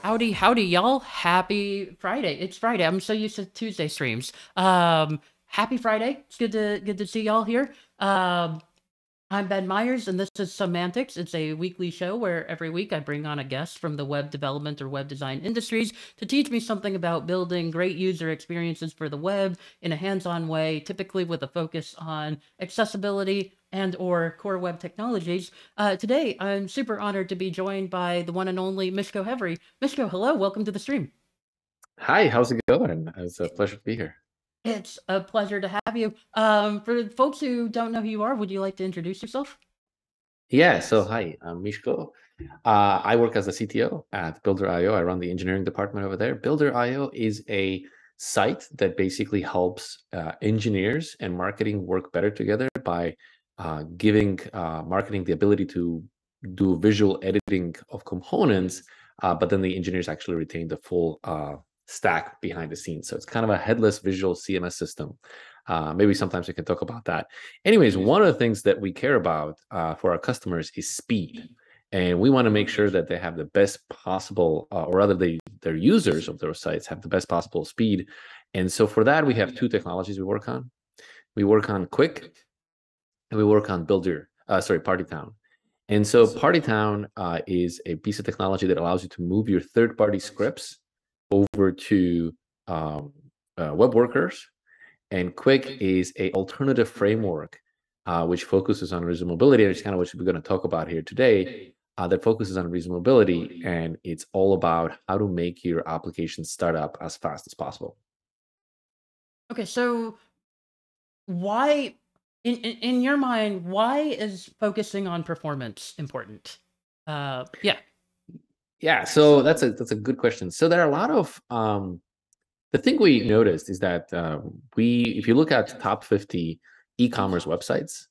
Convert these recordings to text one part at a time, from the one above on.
Howdy, y'all. Happy Friday. It's Friday. I'm so used to Tuesday streams. Happy Friday. It's good to see y'all here. I'm Ben Myers, and this is Antics. It's a weekly show where every week I bring on a guest from the web development or web design industries to teach me something about building great user experiences for the web in a hands-on way, typically with a focus on accessibility and or core web technologies. Today, I'm super honored to be joined by the one and only Miško Hevery. Miško, hello, welcome to the stream. Hi, how's it going? It's a pleasure to be here. It's a pleasure to have you. For folks who don't know who you are, would you like to introduce yourself? Yeah, so hi, I'm Miško. I work as a CTO at Builder.io. I run the engineering department over there. Builder.io is a site that basically helps engineers and marketing work better together by giving marketing the ability to do visual editing of components, but then the engineers actually retain the full stack behind the scenes. So it's kind of a headless visual CMS system. Maybe sometimes we can talk about that. Anyways, one of the things that we care about for our customers is speed. And we want to make sure that they have the best possible, or rather their users of those sites have the best possible speed. And so for that, we have two technologies we work on. We work on Qwik and we work on Partytown. And so Partytown is a piece of technology that allows you to move your third-party scripts over to web workers. And Qwik is a alternative framework which focuses on resumability, which is kind of what we're going to talk about here today, that focuses on resumability, and it's all about how to make your application start up as fast as possible. Okay, so why, in your mind, why is focusing on performance important? Yeah. Yeah, so that's a good question. So there are a lot of the thing we noticed is that if you look at top 50 e-commerce websites,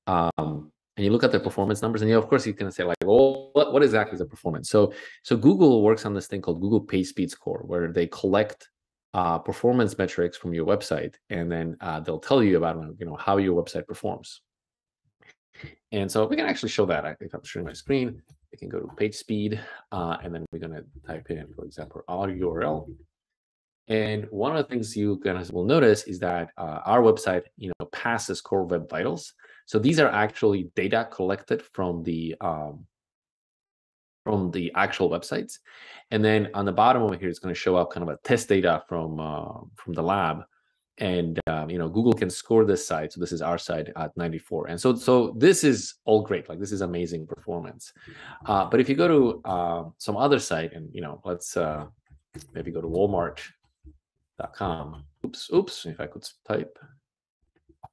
and you look at the performance numbers, and of course you can say like, well, what exactly is the performance? So Google works on this thing called Google PageSpeed Score, where they collect performance metrics from your website, and then they'll tell you about how your website performs. And so we can actually show that if I'm sharing my screen. We can go to PageSpeed, and then we're going to type in, for example, our URL. And one of the things you guys will notice is that our website, passes Core Web Vitals. So these are actually data collected from the actual websites, and then on the bottom over here, it's going to show up kind of a test data from the lab, and Google can score this site. So this is our site at 94, and so this is all great. Like this is amazing performance. But if you go to some other site, and let's maybe go to Walmart.com. Oops, if I could type.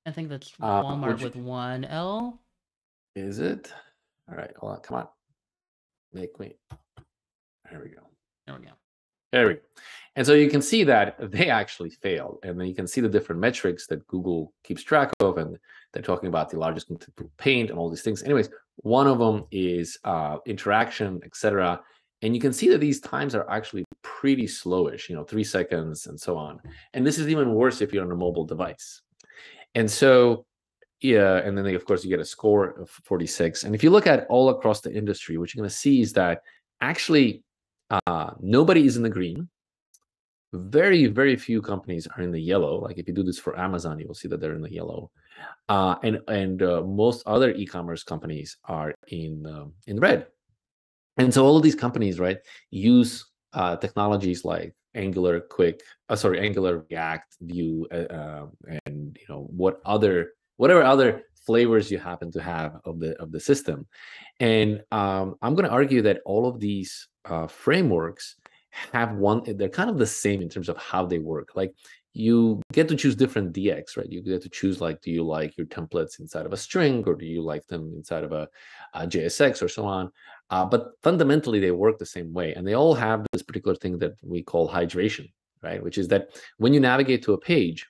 I think that's Walmart with one L. Is it? All right, hold on, come on. Make me. There we go. There we go. There we go. And so you can see that they actually failed. And then you can see the different metrics that Google keeps track of. And they're talking about the largest contentful paint and all these things. Anyways, one of them is interaction, etc. And you can see that these times are actually pretty slowish, 3 seconds and so on. And this is even worse if you're on a mobile device. And so, yeah, and then of course you get a score of 46. And if you look at all across the industry, what you're going to see is that actually nobody is in the green. Very, very few companies are in the yellow. Like if you do this for Amazon, you will see that they're in the yellow. And most other e-commerce companies are in red. And so all of these companies, right, use technologies like Angular, Angular, React, Vue, and whatever other flavors you happen to have of the system. And I'm going to argue that all of these frameworks they're kind of the same in terms of how they work. Like you get to choose different DX, right? You get to choose like, do you like your templates inside of a string, or do you like them inside of a JSX or so on? But fundamentally, they work the same way. And they all have this particular thing that we call hydration, right? Which is that when you navigate to a page,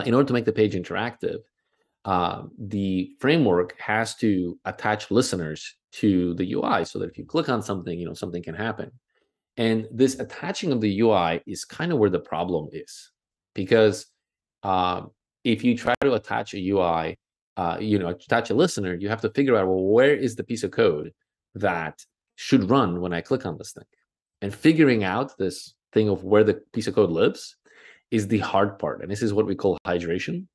in order to make the page interactive, the framework has to attach listeners to the UI so that if you click on something, something can happen. And this attaching of the UI is kind of where the problem is, because if you try to attach a UI, attach a listener, you have to figure out, well, where is the piece of code that should run when I click on this thing? And figuring out this thing of where the piece of code lives is the hard part. And this is what we call hydration.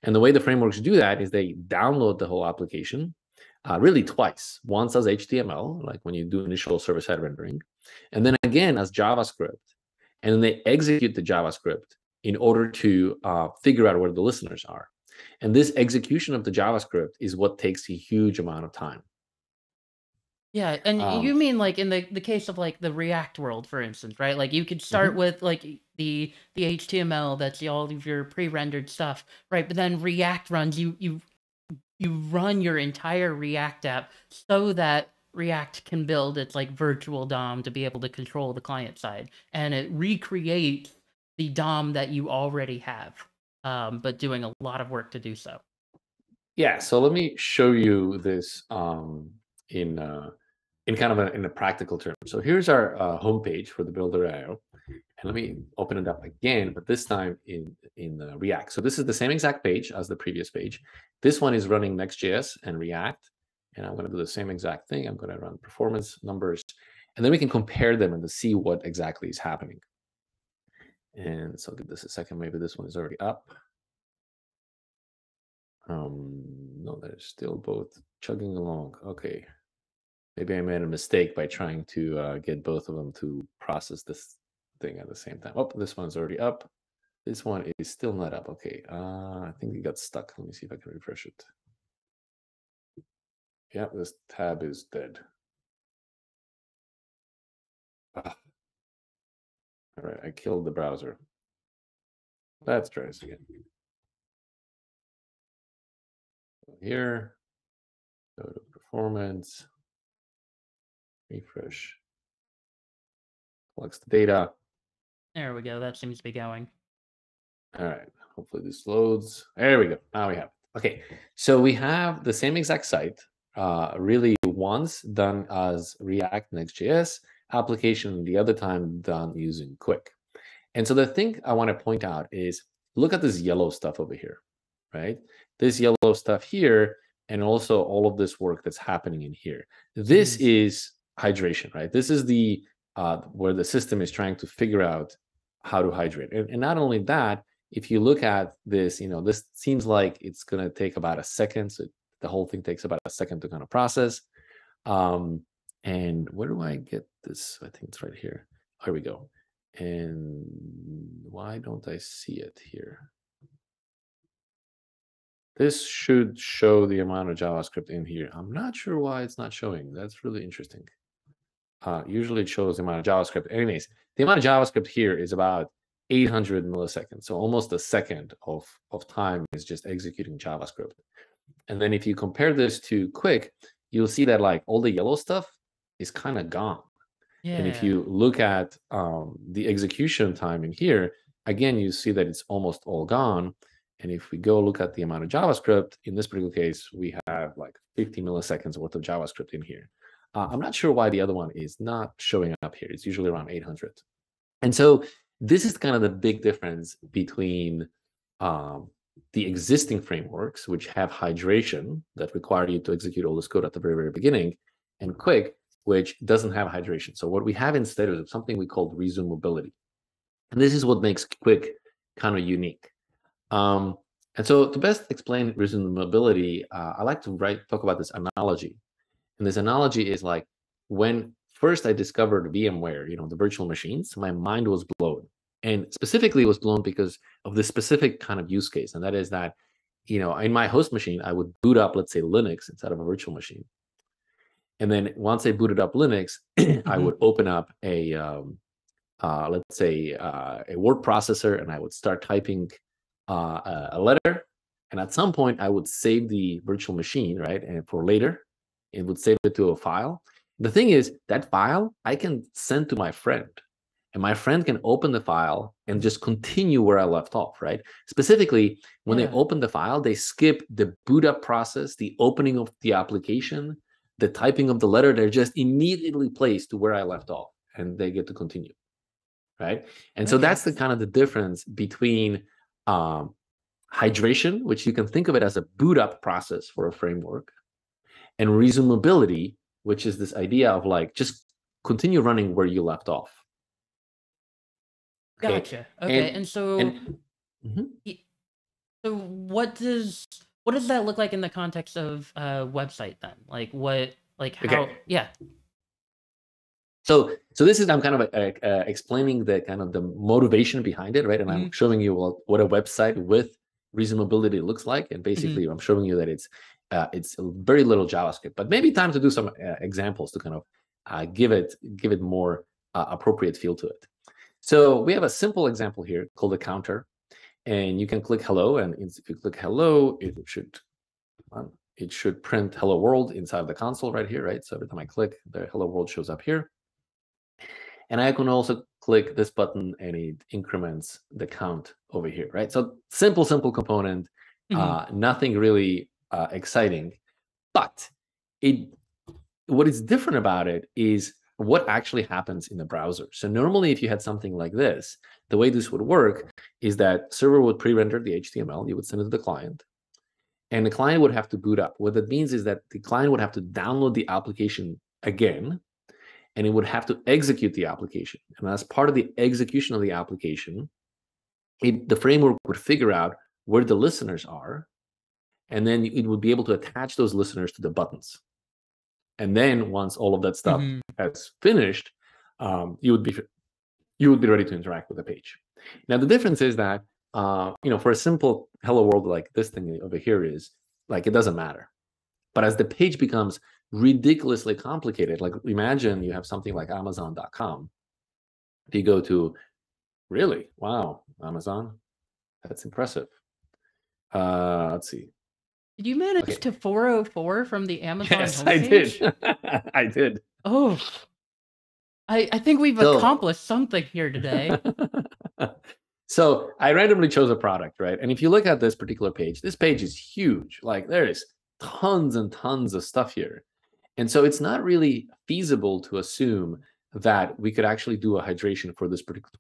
And the way the frameworks do that is they download the whole application really twice. Once as HTML, like when you do initial server-side rendering, and then again as JavaScript. And then they execute the JavaScript in order to figure out where the listeners are. And this execution of the JavaScript is what takes a huge amount of time. Yeah, and you mean like in the case of like the React world, for instance, right? Like you could start with like the HTML that's all of your pre-rendered stuff, right? But then React runs, you run your entire React app so that React can build its like virtual DOM to be able to control the client side, and it recreates the DOM that you already have, but doing a lot of work to do so. Yeah, so let me show you this in kind of in a practical term. So here's our homepage for the builder.io. And let me open it up again, but this time in React. So this is the same exact page as the previous page. This one is running Next.js and React. And I'm going to do the same exact thing. I'm going to run performance numbers. And then we can compare them and to see what exactly is happening. And so give this a second. Maybe this one is already up. No, they're still both chugging along. Okay. Maybe I made a mistake by trying to get both of them to process this thing at the same time. Oh, this one's already up. This one is still not up. Okay, I think it got stuck. Let me see if I can refresh it. Yeah, this tab is dead. All right, I killed the browser. Let's try this again. Here, go to performance, refresh, collects the data. There we go. That seems to be going. All right, hopefully this loads. There we go. Now we have it. Okay, so we have the same exact site, really once done as React Next.js application, the other time done using Qwik. And so the thing I want to point out is, look at this yellow stuff over here, right? This yellow stuff here, and also all of this work that's happening in here. This is hydration, right? This is the where the system is trying to figure out how to hydrate. And not only that, if you look at this, this seems like it's going to take about a second. So the whole thing takes about a second to kind of process. And where do I get this? I think it's right here. Here we go. And why don't I see it here? This should show the amount of JavaScript in here. I'm not sure why it's not showing. That's really interesting. Usually it shows the amount of JavaScript. Anyways, the amount of JavaScript here is about 800 milliseconds. So almost a second of time is just executing JavaScript. And then if you compare this to Qwik, you'll see that like all the yellow stuff is kind of gone. Yeah. And if you look at the execution time in here, again, you see that it's almost all gone. And if we go look at the amount of JavaScript, in this particular case, we have like 50 milliseconds worth of JavaScript in here. I'm not sure why the other one is not showing up here. It's usually around 800. And so this is kind of the big difference between the existing frameworks, which have hydration that require you to execute all this code at the very, very beginning, and Qwik, which doesn't have hydration. So what we have instead is something we call resumability. And this is what makes Qwik kind of unique. And so to best explain resumability, I like to talk about this analogy. And this analogy is like when first I discovered VMware, the virtual machines, my mind was blown. And specifically it was blown because of this specific kind of use case. And that is that, in my host machine, I would boot up, let's say, Linux instead of a virtual machine. And then once I booted up Linux, I would open up a, let's say, a word processor, and I would start typing a letter. And at some point, I would save the virtual machine, right? And for later, it would save it to a file. The thing is, that file I can send to my friend. And my friend can open the file and just continue where I left off, right? Specifically, when they open the file, they skip the boot up process, the opening of the application, the typing of the letter. They're just immediately placed to where I left off, and they get to continue, right? And so that's the kind of the difference between hydration, which you can think of it as a boot up process for a framework, and resumability, which is this idea of like just continue running where you left off. Okay, Gotcha. Okay, and so Mhm. so what does that look like in the context of a website then? Like what like Okay. how yeah. So this is, I'm kind of explaining the kind of the motivation behind it, right? And I'm Mhm. showing you what a website with resumability looks like, and basically Mhm. I'm showing you that it's very little JavaScript, but maybe time to do some examples to kind of give it more appropriate feel to it. So we have a simple example here called a counter, and you can click hello, and if you click hello, it should print hello world inside of the console right here, right? So every time I click, the hello world shows up here. And I can also click this button and it increments the count over here, right? So simple component, Mhm. nothing really exciting. But what is different about it is what actually happens in the browser. So normally if you had something like this, the way this would work is that server would pre-render the HTML, you would send it to the client, and the client would have to boot up. What that means is that the client would have to download the application again, and it would have to execute the application. And as part of the execution of the application, the framework would figure out where the listeners are, and then it would be able to attach those listeners to the buttons. And then once all of that stuff Mhm. has finished, you would be ready to interact with the page. Now the difference is that for a simple hello world like this thing over here is like it doesn't matter. But as the page becomes ridiculously complicated, like imagine you have something like Amazon.com. If you go to really, wow, Amazon, that's impressive. Let's see. Did you manage Okay, to 404 from the Amazon yes, I did. homepage? I did. Oh, I think we've So, accomplished something here today. so I randomly chose a product, right? And if you look at this particular page, this page is huge. Like there is tons and tons of stuff here. And so it's not really feasible to assume that we could actually do a hydration for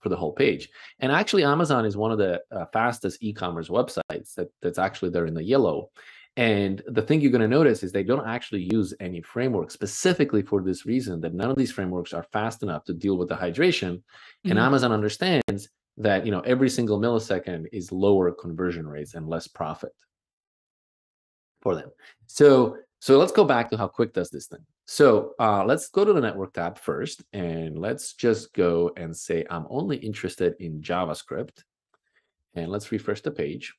the whole page. And actually, Amazon is one of the fastest e-commerce websites that's actually there in the yellow. And the thing you're going to notice is they don't actually use any framework specifically for this reason, that none of these frameworks are fast enough to deal with the hydration. And Mhm. Amazon understands that every single millisecond is lower conversion rates and less profit for them. So let's go back to how Qwik does this thing. So let's go to the network tab first, and let's just go and say I'm only interested in JavaScript, and let's refresh the page.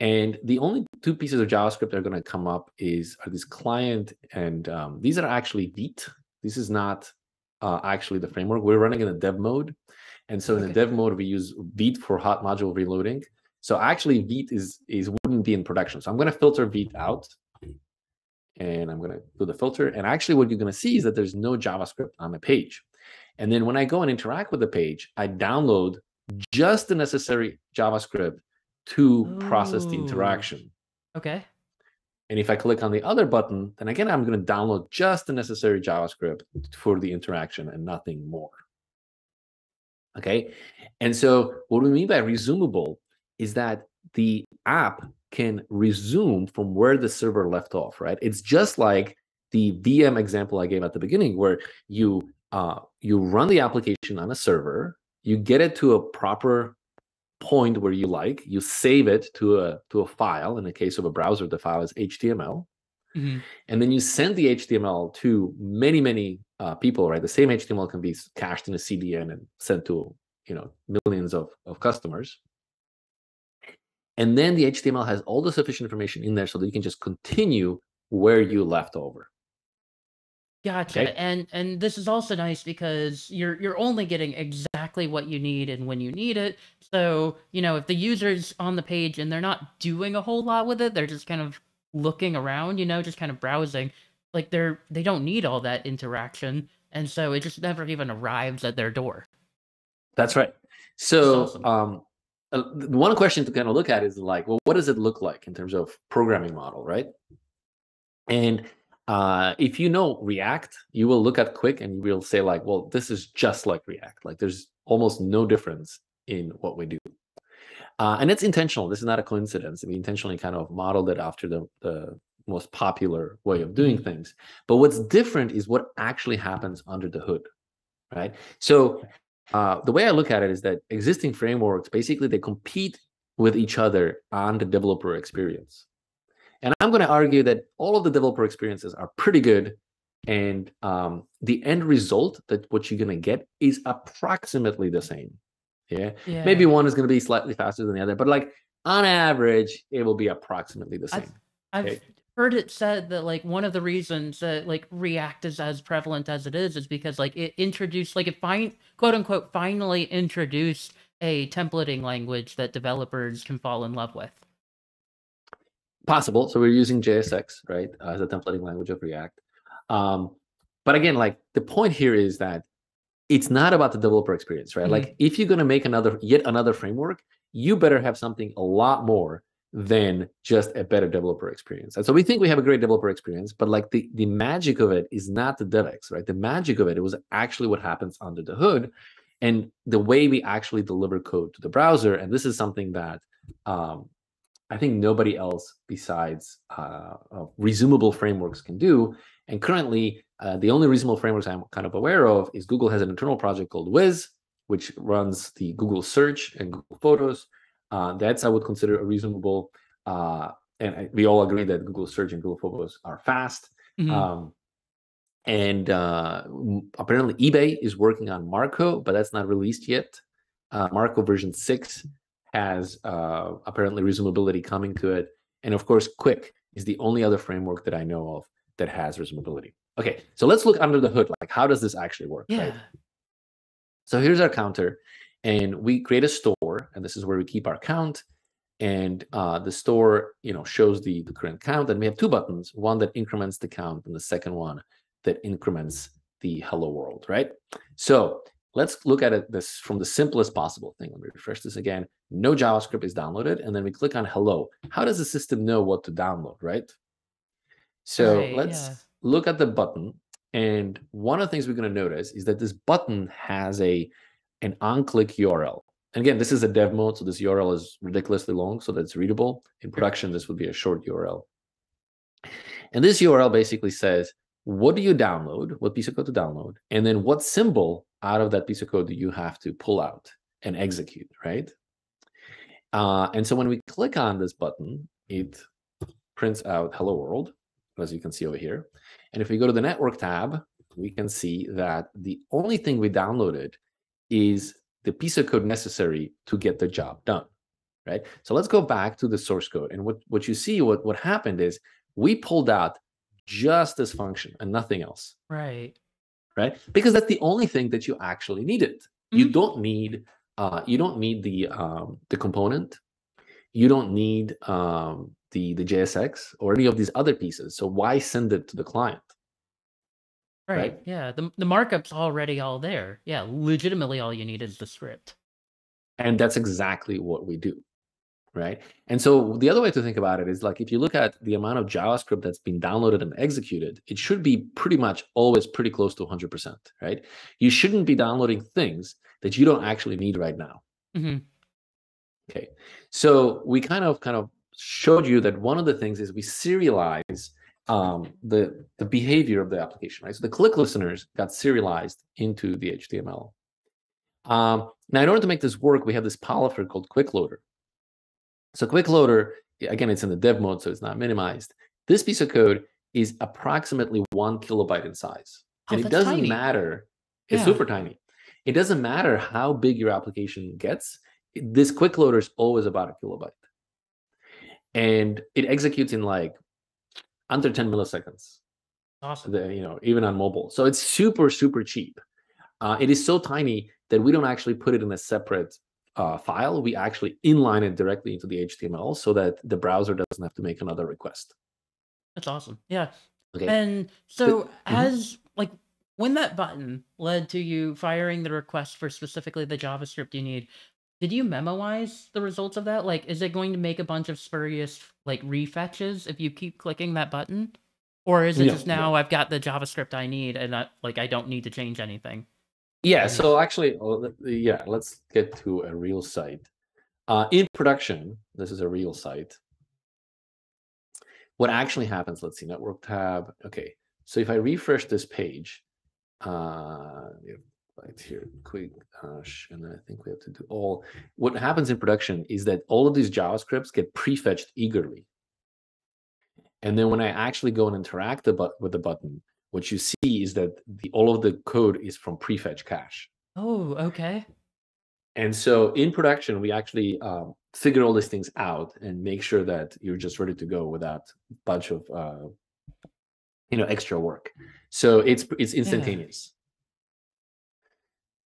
And the only two pieces of JavaScript that are going to come up are this client, and these are actually Vite. This is not actually the framework. We're running in a dev mode, and so in the Okay. dev mode we use Vite for hot module reloading. So actually Vite wouldn't be in production. So I'm going to filter Vite out, and I'm going to do the filter. And actually what you're going to see is that there's no JavaScript on the page. And then when I go and interact with the page, I download just the necessary JavaScript to process the Oh. interaction. Okay. And if I click on the other button, then again, I'm going to download just the necessary JavaScript for the interaction and nothing more. Okay. And so what we mean by resumable is that the app can resume from where the server left off, right? It's just like the VM example I gave at the beginning, where you run the application on a server, you get it to a proper point where you save it to a file. In the case of a browser, the file is HTML. Mhm. And then you send the HTML to many people, right? The same HTML can be cached in a CDN and sent to millions of customers. And then the HTML has all the sufficient information in there so that you can just continue where you left over. Gotcha. Okay. And this is also nice because you're only getting exactly what you need and when you need it. So, if the user's on the page and they're not doing a whole lot with it, they're just kind of looking around, just kind of browsing, like they don't need all that interaction. And so it just never even arrives at their door. That's right. This is So awesome. one question to kind of look at is like, well, what does it look like in terms of programming model, right? And if you know React, you will look at Qwik and you will say like, well, this is just like React. Like there's almost no difference in what we do. And it's intentional. This is not a coincidence. We intentionally kind of modeled it after the most popular way of doing Mhm. things. But what's different is what actually happens under the hood, right? So the way I look at it is that existing frameworks, basically, they compete with each other on the developer experience. And I'm going to argue that all of the developer experiences are pretty good. And the end result, that what you're going to get, is approximately the same. Yeah. Maybe one is going to be slightly faster than the other, but like on average, it will be approximately the same. I've heard it said that like one of the reasons that like React is as prevalent as it is because like it introduced, like it quote unquote finally introduced a templating language that developers can fall in love with. Possible. So we're using JSX, right, as a templating language of React. But again, like the point here is that it's not about the developer experience, right? Like if you're going to make yet another framework, you better have something a lot more than just a better developer experience. And so we think we have a great developer experience, but like the magic of it is not the DevX, right? The magic of it was actually what happens under the hood and the way we actually deliver code to the browser. And this is something that I think nobody else besides resumable frameworks can do. And currently, the only resumable frameworks I'm kind of aware of is Google has an internal project called Wiz, which runs the Google Search and Google Photos. That's, I would consider, a resumable. We all agree that Google Search and Google Photos are fast. And apparently eBay is working on Marco, but that's not released yet. Marco version 6 has apparently resumability coming to it. And of course, Qwik is the only other framework that I know of that has resumability. Okay, so let's look under the hood. Like, how does this actually work, right? So here's our counter, and we create a store, and this is where we keep our count. And the store, shows the current count, and we have two buttons: one that increments the count, and the second one that increments the hello world, right? So let's look at this from the simplest possible thing. Let me refresh this again. No JavaScript is downloaded, and then we click on hello. How does the system know what to download, right? So let's look at the button. And one of the things we're going to notice is that this button has an on-click URL. And again, this is a dev mode, so this URL is ridiculously long, so that's readable. In production, this would be a short URL. And this URL basically says, what do you download, what piece of code to download, and then what symbol out of that piece of code do you have to pull out and execute, right? And so when we click on this button, it prints out hello world, as you can see over here. And if we go to the network tab, we can see that the only thing we downloaded is the piece of code necessary to get the job done, right? So let's go back to the source code. And what you see, what happened is we pulled out just this function and nothing else. Right. Because that's the only thing that you actually needed. You don't need the component. You don't need the JSX or any of these other pieces. So why send it to the client? Right. Yeah. The markup's already all there. Yeah. Legitimately, all you need is the script. And that's exactly what we do. Right. And so the other way to think about it is like, if you look at the amount of JavaScript that's been downloaded and executed, it should be pretty much always pretty close to 100%. Right. You shouldn't be downloading things that you don't actually need right now. Okay. So we kind of showed you that one of the things is we serialize the behavior of the application, right? So the click listeners got serialized into the HTML. Now, in order to make this work, we have this polyfill called Qwik Loader. So Qwik Loader, again, it's in the dev mode, so it's not minimized. This piece of code is approximately 1 kilobyte in size. And it doesn't matter. It's super tiny. It doesn't matter how big your application gets. This Qwik Loader is always about a kilobyte. And it executes in like under 10 milliseconds. Awesome. Even on mobile. So it's super, super cheap. It is so tiny that we don't actually put it in a separate file. We actually inline it directly into the HTML so that the browser doesn't have to make another request. That's awesome. Yeah. Okay. And so when that button led to you firing the request for specifically the JavaScript you need, did you memoize the results of that? Like, is it going to make a bunch of spurious like refetches if you keep clicking that button? Or is it just now I've got the JavaScript I need and I don't need to change anything? Yeah, so actually, let's get to a real site. In production, this is a real site. What actually happens, let's see, network tab. Okay, so if I refresh this page, right here, Qwik hash, and I think we have to do all. What happens in production is that all of these JavaScripts get prefetched eagerly. And then when I actually go and interact with the button, what you see is that all of the code is from prefetch cache. Oh, okay. And so in production, we actually figure all these things out and make sure that you're just ready to go without a bunch of extra work. So it's instantaneous.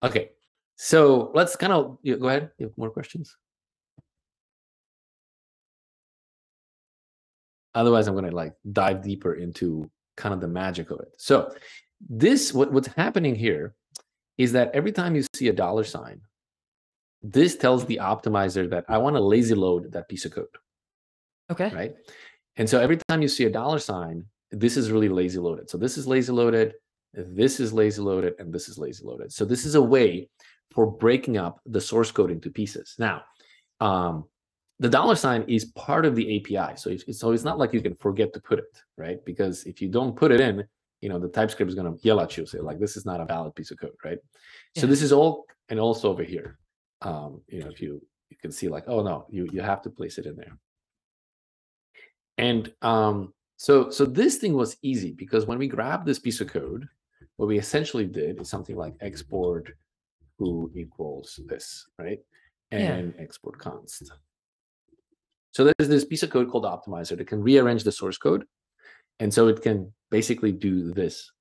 Yeah. Okay, so let's kind of go ahead. You have more questions? Otherwise, I'm going to like dive deeper into kind of the magic of it. So what's happening here is that every time you see a $, this tells the optimizer that I want to lazy load that piece of code. Okay. Right. And so every time you see a $, this is really lazy loaded. So this is lazy loaded, this is lazy loaded, and this is lazy loaded. So this is a way for breaking up the source code into pieces. Now, the $, is part of the API. So it's not like you can forget to put it, right? Because if you don't put it in, the TypeScript is going to yell at you, say like, this is not a valid piece of code, right? Yeah. So this is all, and also over here, if you can see like, oh no, you have to place it in there. And so this thing was easy because when we grabbed this piece of code, what we essentially did is something like export who equals this, right? And export const. So there's this piece of code called optimizer that can rearrange the source code. And so it can basically do this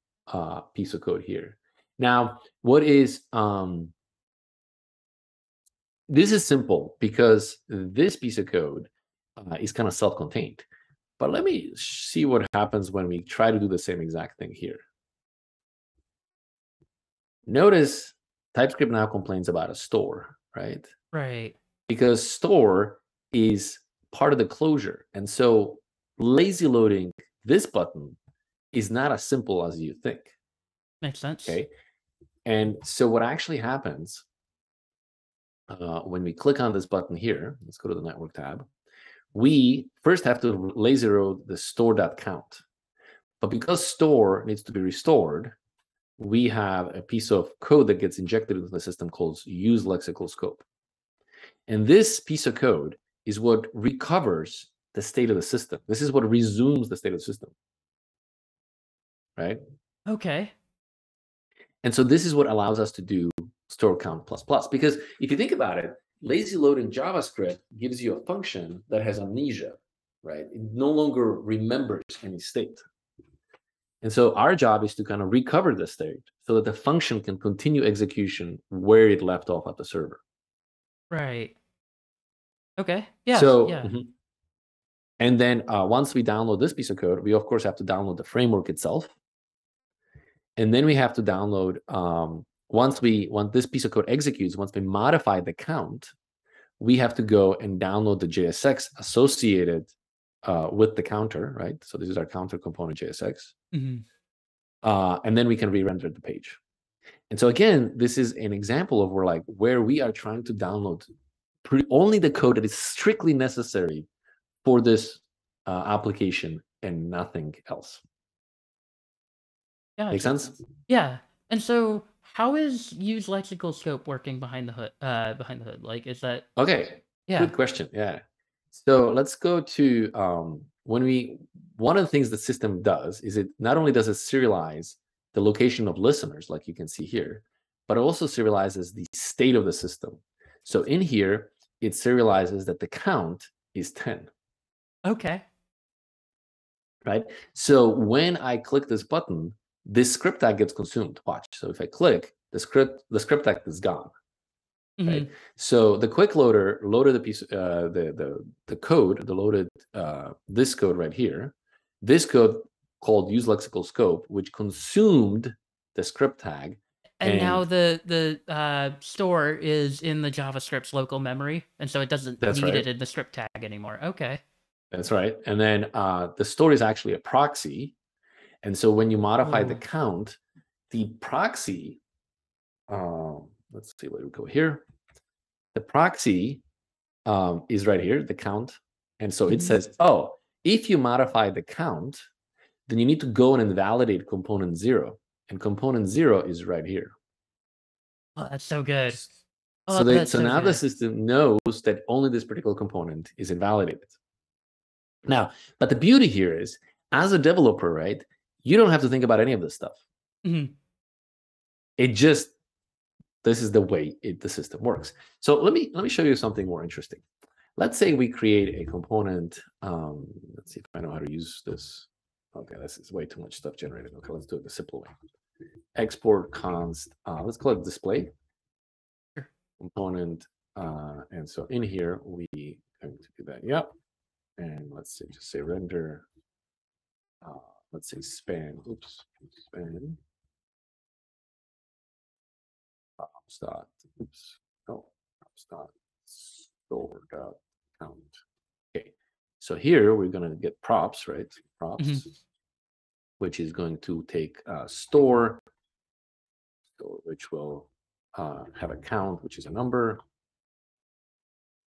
piece of code here. Now, what is, this is simple because this piece of code is kind of self-contained. But let me see what happens when we try to do the same exact thing here. Notice TypeScript now complains about a store, right? Right. Because store is part of the closure. And so lazy loading this button is not as simple as you think. Makes sense. Okay. And so what actually happens when we click on this button here, let's go to the network tab, we first have to lazy load the store.count. But because store needs to be restored, we have a piece of code that gets injected into the system called use lexical scope. And this piece of code is what recovers the state of the system. This is what resumes the state of the system, right? Okay. And so this is what allows us to do store count plus plus. Because if you think about it, lazy load in JavaScript gives you a function that has amnesia, right? It no longer remembers any state. And so our job is to kind of recover the state so that the function can continue execution where it left off at the server. Right. Okay. Yeah. So, yeah. And then once we download this piece of code, we of course have to download the framework itself. And then we have to download, once this piece of code executes, once we modify the count, we have to go and download the JSX associated with the counter, right? So this is our counter component JSX. And then we can re-render the page. And so again, this is an example of where we are trying to download only the code that is strictly necessary for this application and nothing else. Gotcha. Make sense? Yeah. And so how is use lexical scope working behind the hood? Like, is that... Okay. Yeah. Good question. Yeah. So let's go to one of the things the system does is it not only does it serialize the location of listeners, like you can see here, but it also serializes the state of the system. So in here, it serializes that the count is 10. Okay. Right? So when I click this button, this script tag gets consumed. Watch. So if I click, the script tag is gone. Right. So the Qwik loader loaded the piece, the code, loaded this code right here. This code called use lexical scope, which consumed the script tag. And now the store is in the JavaScript's local memory, and so it doesn't need it in the script tag anymore. Okay. That's right. And then the store is actually a proxy. And so when you modify the count, the proxy, let's see, where we go here. The proxy is right here, the count. And so it says, oh, if you modify the count, then you need to go and invalidate component 0. And component 0 is right here. Oh, that's so good. So Oh, that's so now the good. system knows that only this particular component is invalidated. Now, but the beauty here is, as a developer, right, you don't have to think about any of this stuff. Mhm. It just, this is the way the system works. So let me show you something more interesting. Let's say we create a component. Let's see if I know how to use this. Okay, this is way too much stuff generated. Okay, let's do it the simple way. Export const, let's call it display Sure. component. And so in here, we going to do that. Yep. And let's say, just say render. Let's say span. Oops, span. Start. Oops. No. Start. Store dot count. Okay. So here we're going to get props, right? Props, which is going to take store, which will have a count, which is a number.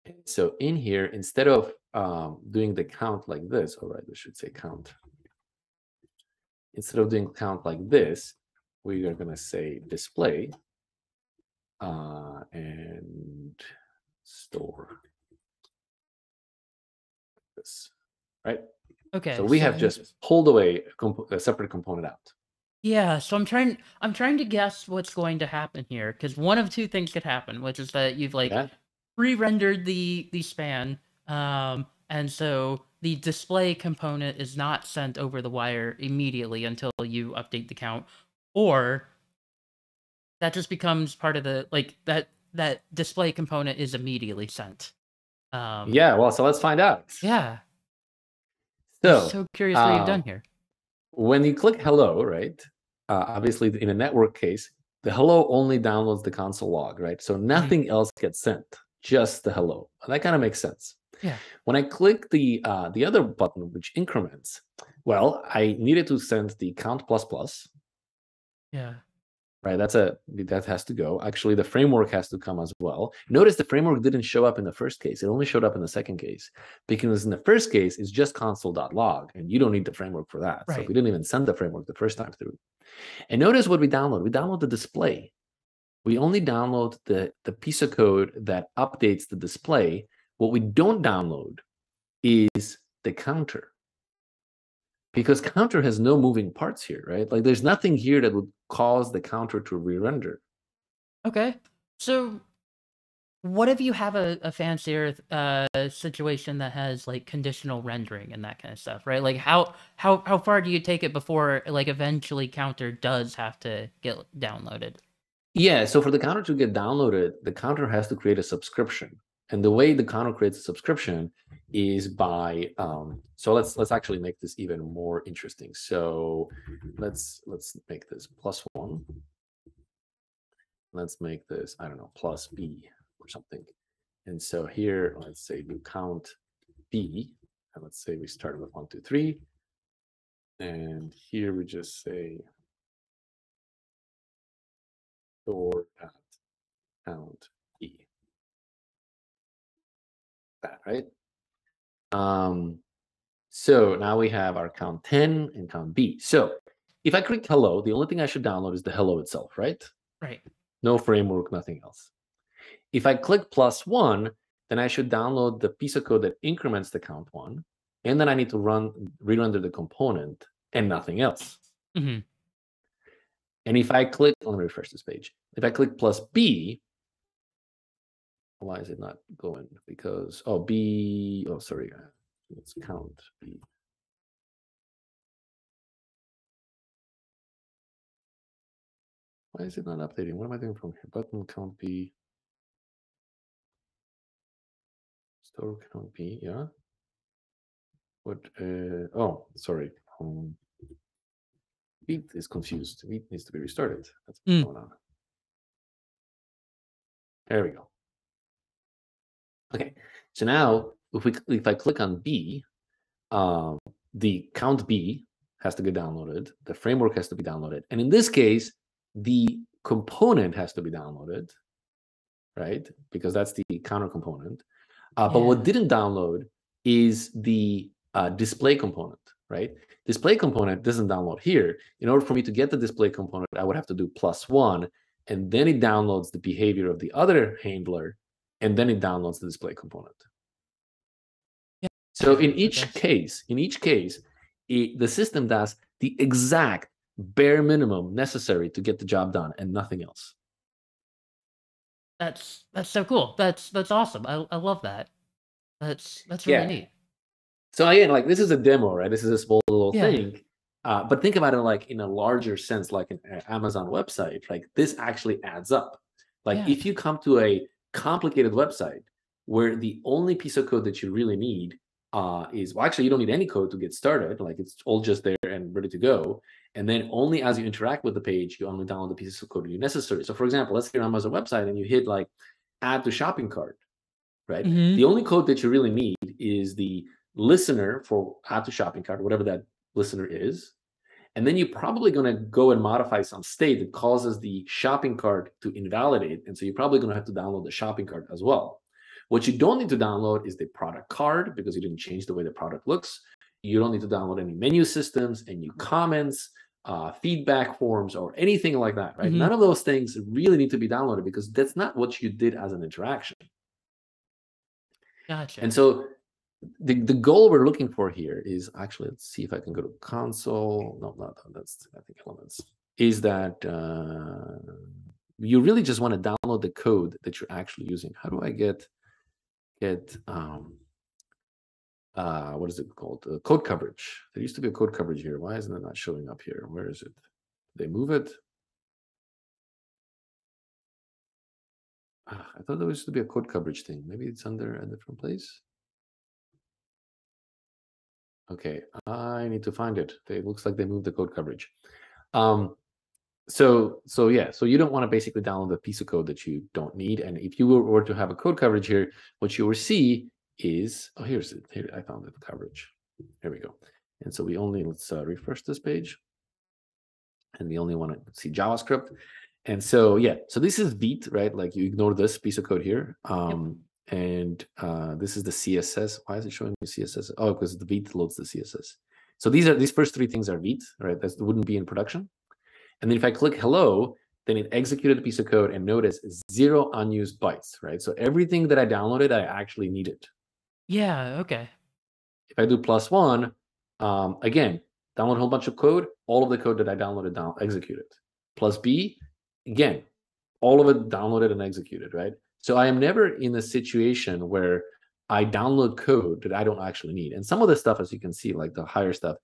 And so in here, instead of doing the count like this, all right, we should say count. Instead of doing count like this, we are going to say display and store this, right? Okay. So we have just pulled away a separate component out. Yeah, so I'm trying to guess what's going to happen here, because one of two things could happen, which is that you've like Yeah. pre-rendered the span, and so the display component is not sent over the wire immediately until you update the count, or that just becomes part of the like that display component is immediately sent. Yeah. Well, so let's find out. Yeah, I'm So so curious what you've done here. when you click hello, right? Obviously, in a network case, the hello only downloads the console log, right? So nothing else gets sent, just the hello. That kind of makes sense. Yeah. When I click the other button, which increments, well, I needed to send the count plus plus, Yeah. right? That has to go. Actually, the framework has to come as well. Notice the framework didn't show up in the first case. It only showed up in the second case, because in the first case, it's just console.log, and you don't need the framework for that. Right. So we didn't even send the framework the first time through. And notice what we download. We download the display. We only download the piece of code that updates the display. What we don't download is the counter, because counter has no moving parts here, right? Like there's nothing here that would cause the counter to re-render. Okay. So what if you have a fancier situation that has like conditional rendering and that kind of stuff, right? Like how far do you take it before like eventually counter does have to get downloaded? Yeah, so for the counter to get downloaded, the counter has to create a subscription. And the way the counter creates a subscription is by so let's actually make this even more interesting. So let's make this +1. Let's make this, I don't know, plus B or something. And so here, let's say do count B, and let's say we start with 1, 2, 3. And here we just say store at count B. That, right? So now we have our count 10 and count B. So if I click hello, the only thing I should download is the hello itself, right? Right. No framework, nothing else. If I click +1, then I should download the piece of code that increments the count 1, and then I need to re-render the component and nothing else. Mm-hmm. And if I click, let me refresh this page. If I click +B, why is it not going? Because, oh, B, oh, sorry, let's count B. Why is it not updating? What am I doing from here? Button count B. Store count B, yeah. What, oh, sorry. Beat is confused. Beat needs to be restarted. That's what's going on. There we go. Okay, so now if I click on B, the count B has to get downloaded. The framework has to be downloaded, and in this case, the component has to be downloaded, right? Because that's the counter component. But what didn't download is the display component, right? Display component doesn't download here. In order for me to get the display component, I would have to do +1, and then it downloads the behavior of the other handler, and then it downloads the display component. So in each case, the system does the exact bare minimum necessary to get the job done and nothing else. That's so cool. That's awesome. I love that. That's really neat. So again, like, this is a demo, right? This is a small little thing. But think about it like in a larger sense, like an Amazon website. Like, this actually adds up. Like, if you come to a complicated website where the only piece of code that you really need is, well, actually, you don't need any code to get started. Like, it's all just there and ready to go. And then only as you interact with the page, you only download the pieces of code that are necessary. So for example, let's say you're on Amazon website and you hit like add to shopping cart, right? The only code that you really need is the listener for add to shopping cart, whatever that listener is. And then you're probably going to go and modify some state that causes the shopping cart to invalidate. And so you're probably going to have to download the shopping cart as well. What you don't need to download is the product card, because you didn't change the way the product looks. You don't need to download any menu systems, any comments, feedback forms, or anything like that, right? None of those things really need to be downloaded, because that's not what you did as an interaction. Gotcha. And so the goal we're looking for here is, actually, let's see if I can go to console. No, not that's, I think, elements. Is that you really just want to download the code that you're actually using. How do I get what is it called? Code coverage. There used to be a code coverage here. Why isn't it not showing up here? Where is it? Did they move it? I thought there used to be a code coverage thing. Maybe it's under a different place. Okay, I need to find it. It looks like they moved the code coverage. So you don't want to basically download a piece of code that you don't need. And if you were to have a code coverage here, what you will see is, oh, here's it. Here, I found the coverage. Here we go. And so let's refresh this page. And we only want to see JavaScript. And so, so this is Vite, right? Like, you ignore this piece of code here. And this is the CSS. Why is it showing me CSS? Oh, because the Vite loads the CSS. So these first three things are Vite, right? That wouldn't be in production. And then if I click hello, then it executed a piece of code, and notice 0 unused bytes, right? So everything that I downloaded, I actually needed. Yeah, okay. If I do +1, again, download a whole bunch of code, all of the code that I downloaded executed. +B, again, all of it downloaded and executed, right? So I am never in a situation where I download code that I don't actually need. And some of the stuff, as you can see, like the higher stuff,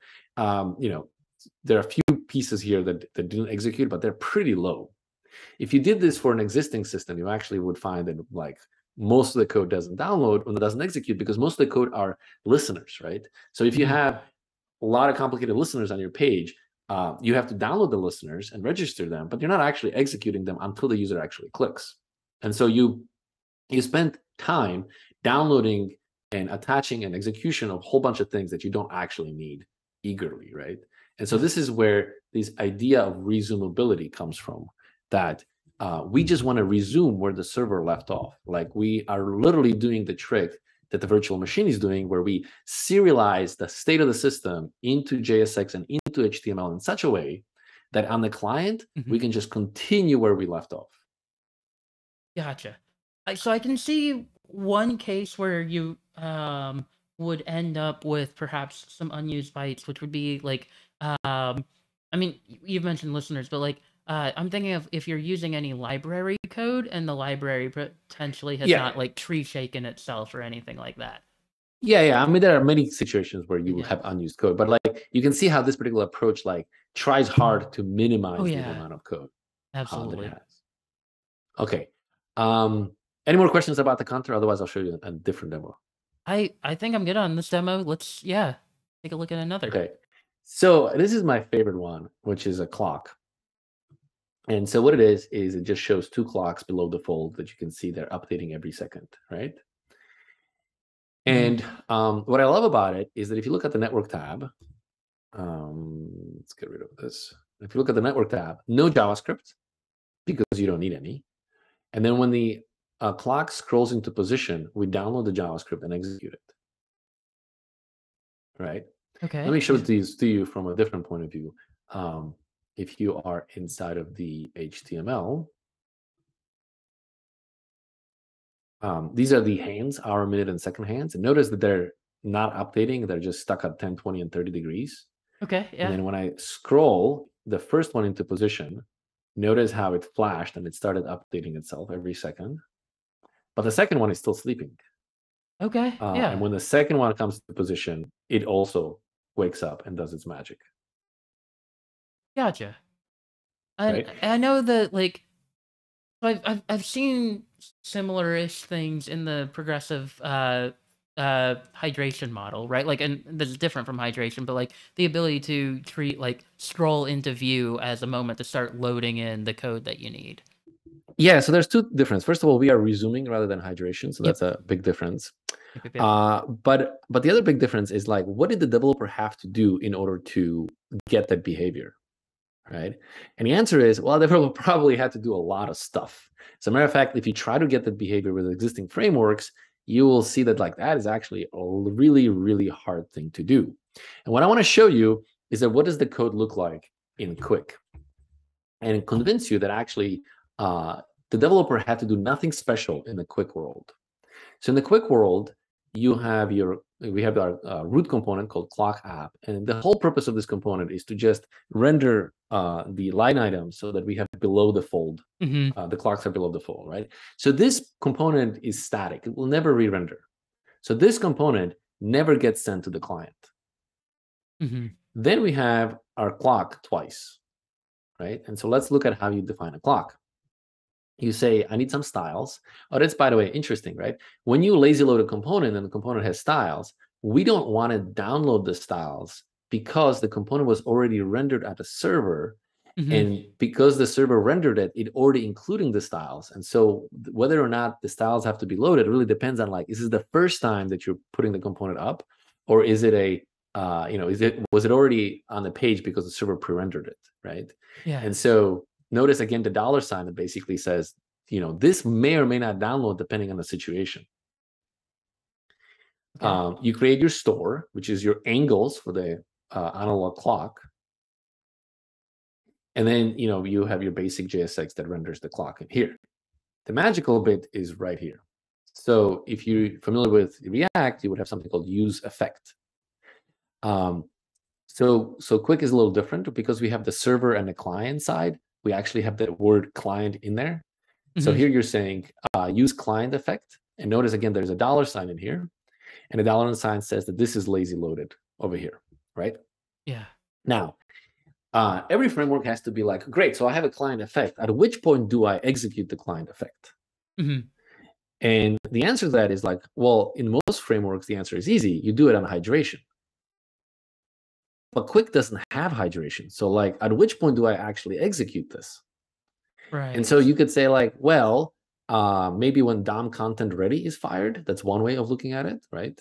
there are a few pieces here that didn't execute, but they're pretty low. If you did this for an existing system, you actually would find that, like, most of the code doesn't download when it doesn't execute, because most of the code are listeners, right? So if you have a lot of complicated listeners on your page, you have to download the listeners and register them, but you're not actually executing them until the user actually clicks. And so you spend time downloading and attaching an execution of a whole bunch of things that you don't actually need eagerly, right? And so this is where this idea of resumability comes from, that we just want to resume where the server left off. Like, we are literally doing the trick that the virtual machine is doing, where we serialize the state of the system into JSX and into HTML in such a way that on the client, we can just continue where we left off. Gotcha. So I can see one case where you would end up with perhaps some unused bytes, which would be like, I mean, you've mentioned listeners, but like, I'm thinking of if you're using any library code and the library potentially has not like tree shaken itself or anything like that. Yeah. I mean, there are many situations where you will have unused code, but like, you can see how this particular approach like tries hard to minimize the amount of code that it has. Okay. Any more questions about the counter? Otherwise, I'll show you a different demo. I think I'm good on this demo. Let's take a look at another. Okay. So this is my favorite one, which is a clock. And so what it is it just shows 2 clocks below the fold that you can see they're updating every second, right? And what I love about it is that if you look at the network tab, let's get rid of this. If you look at the network tab, no JavaScript, because you don't need any. And then when the clock scrolls into position, we download the JavaScript and execute it. Right? Okay. Let me show these to you from a different point of view. If you are inside of the HTML, these are the hands, hour, minute, and second hands. And notice that they're not updating. They're just stuck at 10, 20, and 30 degrees. Okay, yeah. And then when I scroll the first one into position, notice how it flashed and it started updating itself every second. But the second one is still sleeping. Okay, yeah. And when the second one comes to position, it also wakes up and does its magic. Gotcha. And Right? I know that, like, I've seen similar-ish things in the progressive hydration model, right? Like, and this is different from hydration, but like the ability to treat like scroll into view as a moment to start loading in the code that you need. Yeah, so there's two differences. First of all, we are resuming rather than hydration, so Yep. that's a big difference. Yep, yep. But the other big difference is like, what did the developer have to do in order to get that behavior, right? And the answer is, well, the developer probably had to do a lot of stuff. As a matter of fact, if you try to get that behavior with existing frameworks, you will see that like that is actually a really, really hard thing to do. And what I want to show you is that what does the code look like in Qwik, and convince you that actually the developer had to do nothing special in the Qwik world. So in the Qwik world, we have our root component called clock app, and the whole purpose of this component is to just render the line items so that we have below the fold. The clocks are below the fold, right? So this component is static; it will never re-render. So this component never gets sent to the client. Then we have our clock twice, right? And so let's look at how you define a clock. You say, I need some styles. Oh, that's, by the way, interesting, right? When you lazy load a component and the component has styles, we don't want to download the styles because the component was already rendered at the server. And because the server rendered it, it already including the styles. And so whether or not the styles have to be loaded really depends on like, is this the first time that you're putting the component up? Or is it was it already on the page because the server pre-rendered it, right? Yeah. And so notice again the $ that basically says, this may or may not download depending on the situation. Okay. You create your store, which is your angles for the analog clock. And then, you have your basic JSX that renders the clock in here. The magical bit is right here. So if you're familiar with React, you would have something called use effect. So Qwik is a little different because we have the server and the client side. We actually have the word client in there. So here you're saying use client effect. And notice again, there's a $ in here. And the $ says that this is lazy loaded over here, right? Yeah. Now, every framework has to be like, great, so I have a client effect. At which point do I execute the client effect? And the answer to that is like, well, in most frameworks, the answer is easy. You do it on hydration. But Qwik doesn't have hydration. So like, at which point do I actually execute this? Right. And so you could say like, well, maybe when DOM content ready is fired, that's one way of looking at it, right?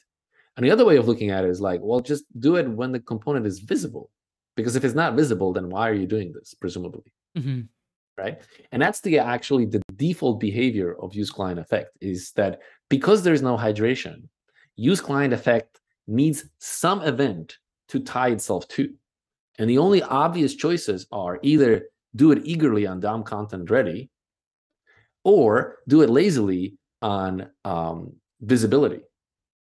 And the other way of looking at it is like, well, just do it when the component is visible. Because if it's not visible, then why are you doing this, presumably? Right? And that's actually the default behavior of use client effect is that because there's no hydration, use client effect needs some event to tie itself to. And the only obvious choices are either do it eagerly on DOM content ready or do it lazily on visibility.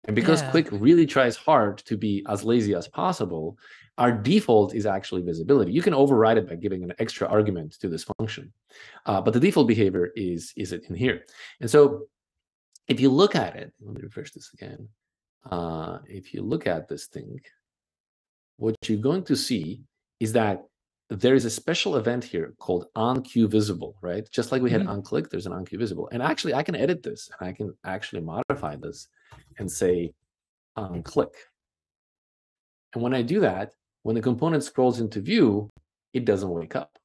And because Qwik really tries hard to be as lazy as possible, our default is actually visibility. You can override it by giving an extra argument to this function. But the default behavior is it in here. And so if you look at it, let me refresh this again. If you look at this thing, what you're going to see is that there is a special event here called onQVisible, right? Just like we had onClick, there's an onQVisible. And actually, I can edit this, and I can actually modify this and say onClick. And when I do that, when the component scrolls into view, it doesn't wake up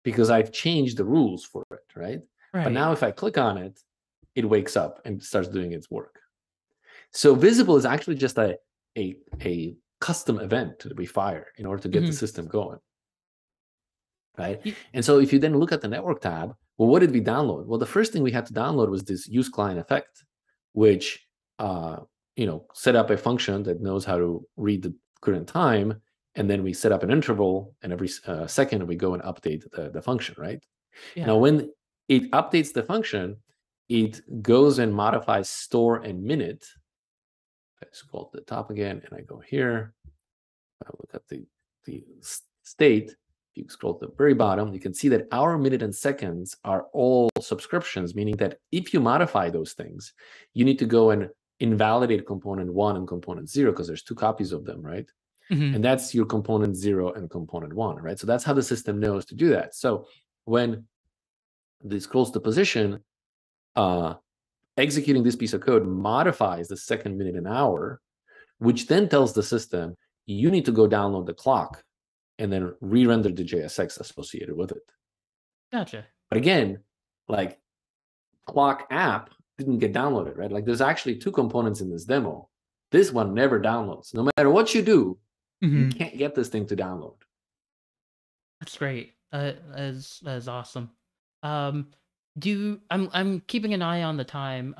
because I've changed the rules for it, right? But now if I click on it, it wakes up and starts doing its work. So visible is actually just a custom event that we fire in order to get the system going, right? And so if you then look at the network tab, well, what did we download? Well, the first thing we had to download was this use client effect, which set up a function that knows how to read the current time, and then we set up an interval, and every second we go and update the function, right? Now, when it updates the function, it goes and modifies store and minute. I scroll to the top again and I go here. I look at the state. If you scroll to the very bottom, you can see that hour, minute, and seconds are all subscriptions, meaning that if you modify those things, you need to go and invalidate component 1 and component 0 because there's 2 copies of them, right? Mm-hmm. And that's your component 0 and component 1, right? So that's how the system knows to do that. So when this scrolls to position, executing this piece of code modifies the second, minute, and hour, which then tells the system, you need to go download the clock and then re-render the JSX associated with it. Gotcha. But again, like clock app didn't get downloaded, right? Like there's actually 2 components in this demo. This one never downloads. No matter what you do, you can't get this thing to download. That's great. That is awesome. I'm keeping an eye on the time.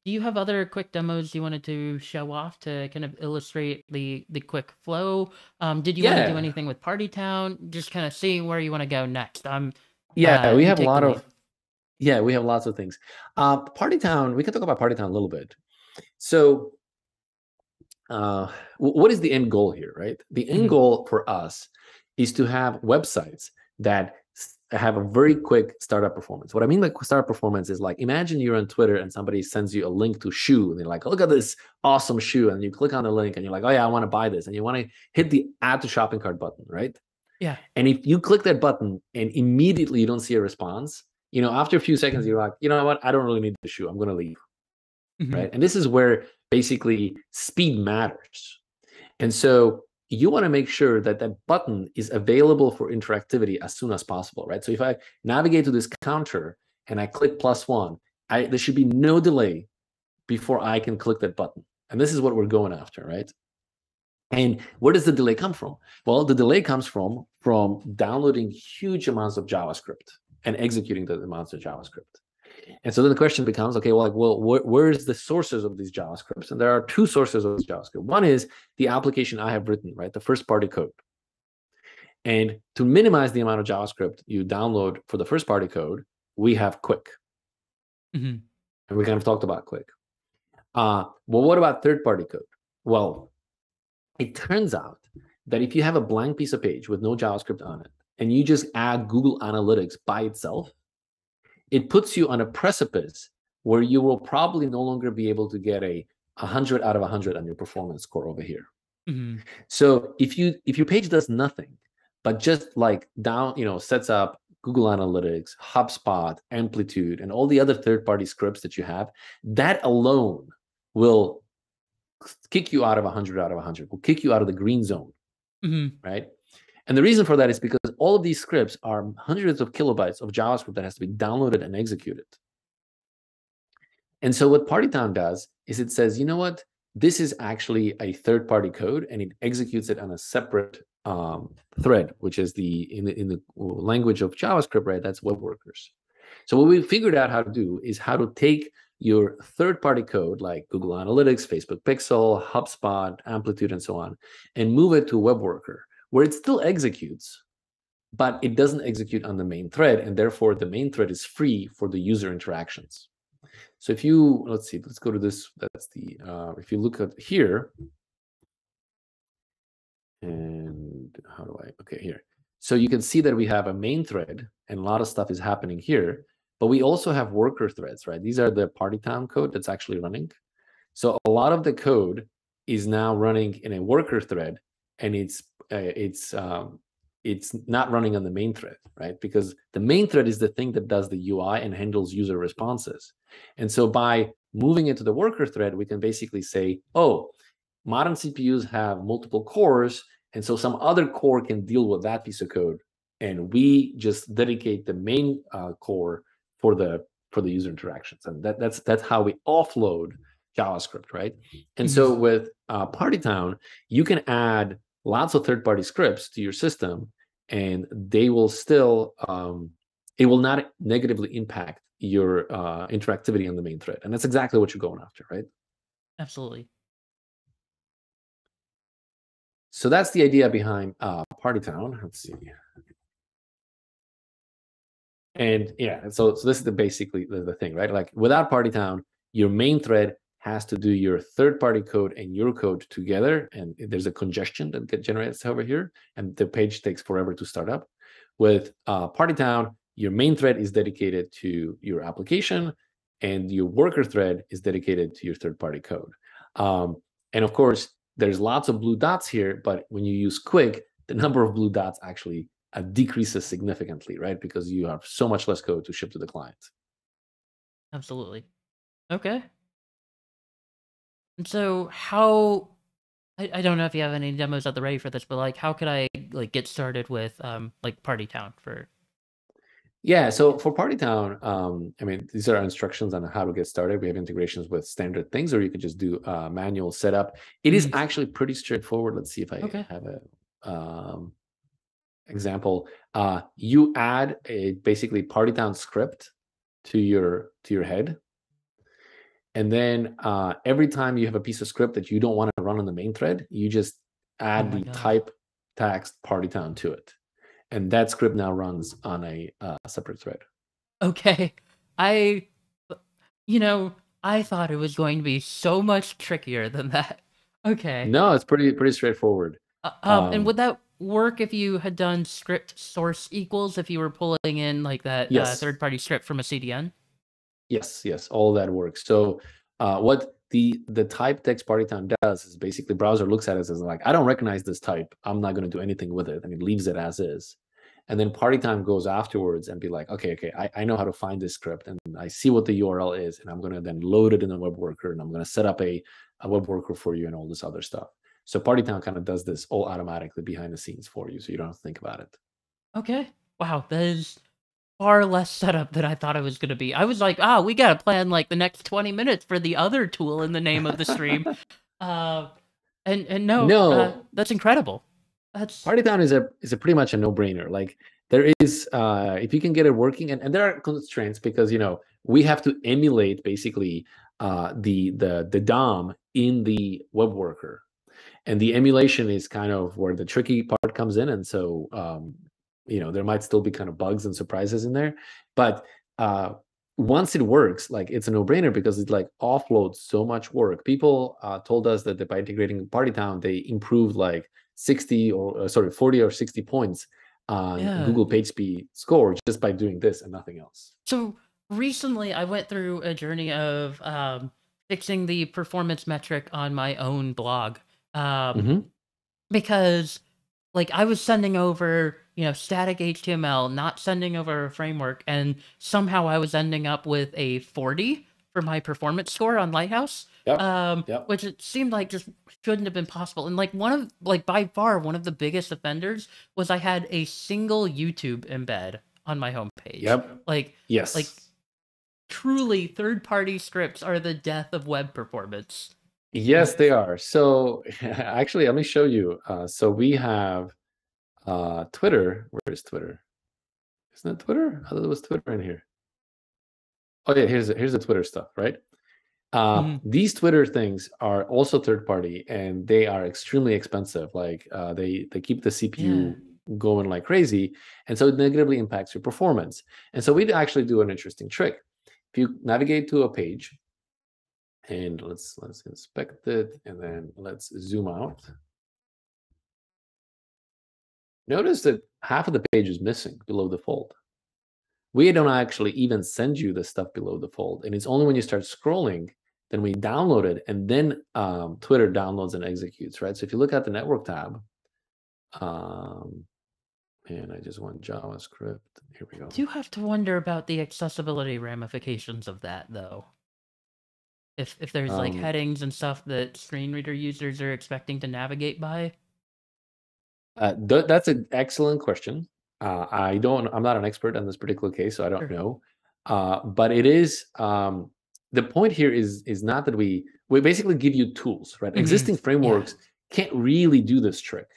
Do you have other quick demos you wanted to show off to kind of illustrate the quick flow? Did you want to do anything with Partytown? Just kind of seeing where you want to go next. We have you a take lot the lead. of we have lots of things. Partytown, we can talk about Partytown a little bit. So what is the end goal here, right? The end goal for us is to have websites that have a very quick startup performance. What I mean by startup performance is like, imagine you're on Twitter and somebody sends you a link to a shoe and they're like, look at this awesome shoe. And you click on the link and you're like, oh yeah, I want to buy this. And you want to hit the add to shopping cart button, right? Yeah. And if you click that button and immediately you don't see a response, after a few seconds, you're like, you know what? I don't really need the shoe. I'm going to leave. Right. And this is where basically speed matters. And so you want to make sure that that button is available for interactivity as soon as possible, right? So if I navigate to this counter and I click +1, there should be no delay before I can click that button. And this is what we're going after, right? And where does the delay come from? Well, the delay comes from downloading huge amounts of JavaScript and executing the amounts of JavaScript. And so then the question becomes, okay, where's the sources of these JavaScripts? And there are 2 sources of this JavaScript. One is the application I have written, right? The first party code. And to minimize the amount of JavaScript you download for the first party code, we have Qwik. And we kind of talked about Qwik. Well, what about third party code? Well, it turns out that if you have a blank piece of page with no JavaScript on it, and you just add Google Analytics by itself, it puts you on a precipice where you will probably no longer be able to get a 100 out of 100 on your performance score over here. So if your page does nothing, but just like sets up Google Analytics, HubSpot, Amplitude, and all the other third-party scripts that you have, that alone will kick you out of 100 out of 100, will kick you out of the green zone, right? And the reason for that is because all of these scripts are hundreds of kilobytes of JavaScript that has to be downloaded and executed. And so what Partytown does is it says, you know what? This is actually a third-party code, and it executes it on a separate thread, which is in the language of JavaScript, right? That's web workers. So what we figured out how to do is how to take your third-party code like Google Analytics, Facebook Pixel, HubSpot, Amplitude, and so on, and move it to web worker, where it still executes, but it doesn't execute on the main thread, and therefore the main thread is free for the user interactions. So if you, let's go to this, that's the, if you look at here, and how do I, okay, here. So you can see that we have a main thread, and a lot of stuff is happening here, but we also have worker threads, right? These are the Partytown code that's actually running. So a lot of the code is now running in a worker thread, and it's not running on the main thread, right? Because the main thread is the thing that does the UI and handles user responses. And so by moving it to the worker thread, we can basically say, oh, modern CPUs have multiple cores, and so some other core can deal with that piece of code, and we just dedicate the main core for the user interactions. And that's how we offload JavaScript, right? And so with Partytown, you can add lots of third-party scripts to your system, and they will still, it will not negatively impact your interactivity on the main thread. And that's exactly what you're going after, right? Absolutely. So that's the idea behind Partytown. Let's see. And yeah, so this is basically the thing, right? Like without Partytown, your main thread has to do your third-party code and your code together, and there's a congestion that gets generated over here, and the page takes forever to start up. With Partytown, your main thread is dedicated to your application, and your worker thread is dedicated to your third-party code. And of course, there's lots of blue dots here, but when you use Qwik, the number of blue dots actually decreases significantly, right? Because you have so much less code to ship to the client. Absolutely. Okay. And so how I don't know if you have any demos at the ready for this, but like how could I like get started with like Partytown for Yeah, so for Partytown, I mean, these are instructions on how to get started. We have integrations with standard things, or you could just do manual setup. It is actually pretty straightforward. Let's see if I Okay. have a example. You add a basically Partytown script to your head, and then every time you have a piece of script that you don't want to run on the main thread, you just Oh add my the gosh. type text Partytown to it, and that script now runs on a separate thread. Okay. I you know, I thought it was going to be so much trickier than that. Okay. No, it's pretty straightforward. And would that work if you had done script source equals if you were pulling in like that Yes, third-party script from a CDN? yes, all that works. So what the type text Partytown does is basically browser looks at it as like, I don't recognize this type. I'm not going to do anything with it, and it leaves it as is. And then Partytime goes afterwards and be like, okay, I know how to find this script, and I see what the URL is, and I'm going to then load it in a web worker, and I'm going to set up a web worker for you and all this other stuff. So Partytown kind of does this all automatically behind the scenes for you, so you don't have to think about it. Okay. Wow, that is far less setup than I thought it was gonna be. I was like, we gotta plan like the next 20 minutes for the other tool in the name of the stream. Uh, and no, No, that's incredible. That's Partytown is a pretty much a no-brainer. Like there is if you can get it working, and there are constraints because we have to emulate basically the DOM in the web worker. And the emulation is kind of where the tricky part comes in. And so there might still be kind of bugs and surprises in there. But once it works, like it's a no-brainer because it like offloads so much work. People told us that by integrating Partytown, they improved like 60 or 40 or 60 points on yeah. Google PageSpeed score just by doing this and nothing else. So recently I went through a journey of fixing the performance metric on my own blog. Um, Hmm. because like I was sending over, static HTML, not sending over a framework, and somehow I was ending up with a 40 for my performance score on Lighthouse. Yep. Which it seemed like just shouldn't have been possible. And like one of like by far one of the biggest offenders was I had a single YouTube embed on my homepage. Yep. Like Yes. truly third-party scripts are the death of web performance. Yes, they are. So actually, let me show you. So we have Twitter. Where is Twitter? Isn't it Twitter? I thought there was Twitter in here. Oh yeah, here's the Twitter stuff, right? Mhm. These Twitter things are also third party, and they are extremely expensive. Like they keep the Yeah. CPU going like crazy, and so it negatively impacts your performance. And so we actually do an interesting trick. If you navigate to a page, and let's inspect it, and then let's zoom out. Notice that half of the page is missing below the fold. We don't actually even send you the stuff below the fold. And it's only when you start scrolling, then we download it, and then Twitter downloads and executes, right? So if you look at the network tab, and I just want JavaScript. Here we go. Do have to wonder about the accessibility ramifications of that, though. If there's like headings and stuff that screen reader users are expecting to navigate by. That's an excellent question. I'm not an expert on this particular case, so I don't Sure. know. But it is the point here is not that we basically give you tools, right? Existing frameworks can't really do this trick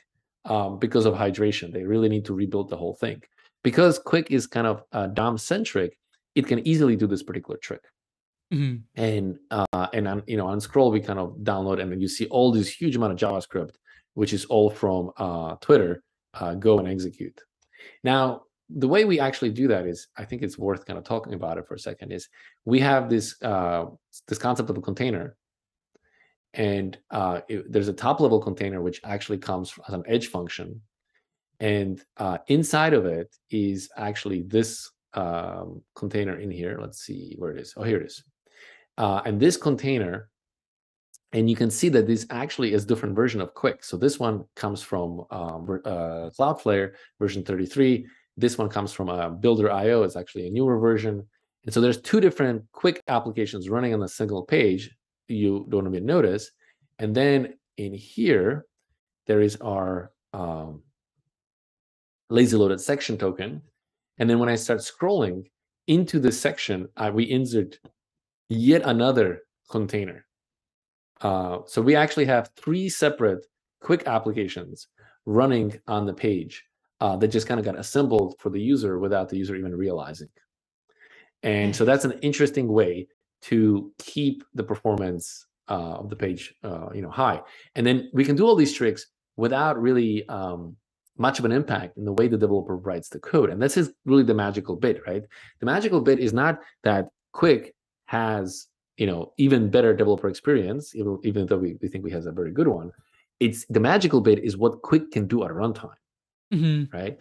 because of hydration. They really need to rebuild the whole thing. Because Qwik is kind of DOM centric, it can easily do this particular trick. And on scroll we kind of download, and then you see all this huge amount of JavaScript, which is all from Twitter. Go and execute. Now the way we actually do that is, I think it's worth kind of talking about it for a second, is we have this this concept of a container. And there's a top level container, which actually comes as an edge function. And inside of it is actually this container in here. Let's see where it is. Oh, here it is. And this container, and you can see that this actually is a different version of Qwik. So this one comes from Cloudflare version 33. This one comes from Builder.io. It's actually a newer version. And so there's two different Qwik applications running on a single page. You don't even notice. And then in here, there is our lazy loaded section token. And then when I start scrolling into this section, we insert yet another container. So we actually have three separate Qwik applications running on the page that just kind of got assembled for the user without the user even realizing. And so that's an interesting way to keep the performance of the page high. And then we can do all these tricks without really much of an impact in the way the developer writes the code. And this is really the magical bit, right? The magical bit is not that Qwik has even better developer experience, even though we think we have a very good one. It's the magical bit is what Qwik can do at runtime, right?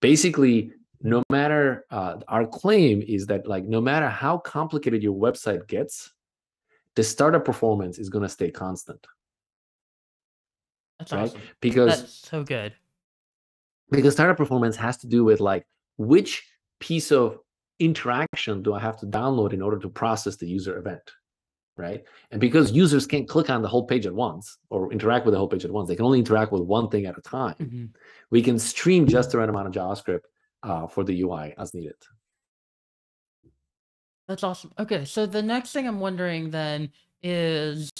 Basically, no matter our claim is that no matter how complicated your website gets, the startup performance is going to stay constant. That's awesome. Because that's so good. Because startup performance has to do with which piece of interaction do I have to download in order to process the user event, right? And because users can't click on the whole page at once or interact with the whole page at once, they can only interact with one thing at a time. We can stream just the right amount of JavaScript for the UI as needed. That's awesome. Okay, so the next thing I'm wondering then is,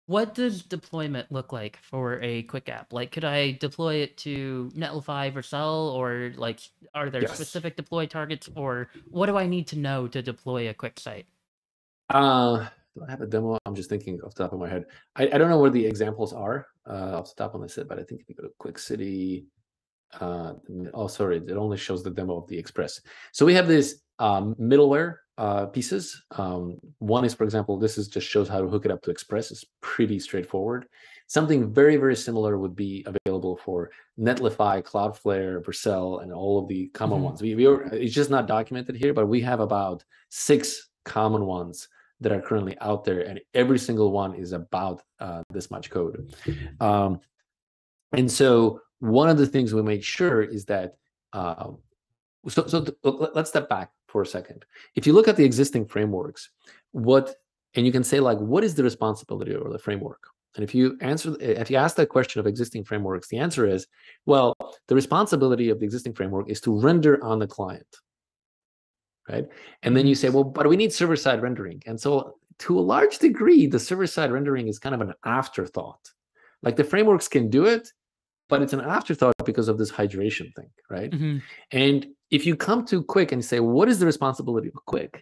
what does deployment look like for a Qwik app? Could I deploy it to Netlify, Vercel, or are there specific deploy targets, or what do I need to know to deploy a Qwik site? Do I have a demo? I'm just thinking off the top of my head. I don't know where the examples are off the top of my head, but I think if you go to Qwik City, oh, sorry, it only shows the demo of the Express. So we have these middleware pieces. One is, for example, this just shows how to hook it up to Express. It's pretty straightforward. Something very, very similar would be available for Netlify, Cloudflare, Vercel, and all of the common ones. It's just not documented here, but we have about 6 common ones that are currently out there, and every single one is about this much code. And so one of the things we made sure is that, let's step back for a second. If you look at the existing frameworks, and you can say what is the responsibility of the framework? And if you ask that question of existing frameworks, the answer is, well, the responsibility of the existing framework is to render on the client, right? And then you say, well, but we need server-side rendering. And so to a large degree, the server-side rendering is kind of an afterthought. The frameworks can do it, but it's an afterthought because of this hydration thing, right? And if you come to Qwik and say, what is the responsibility of Qwik?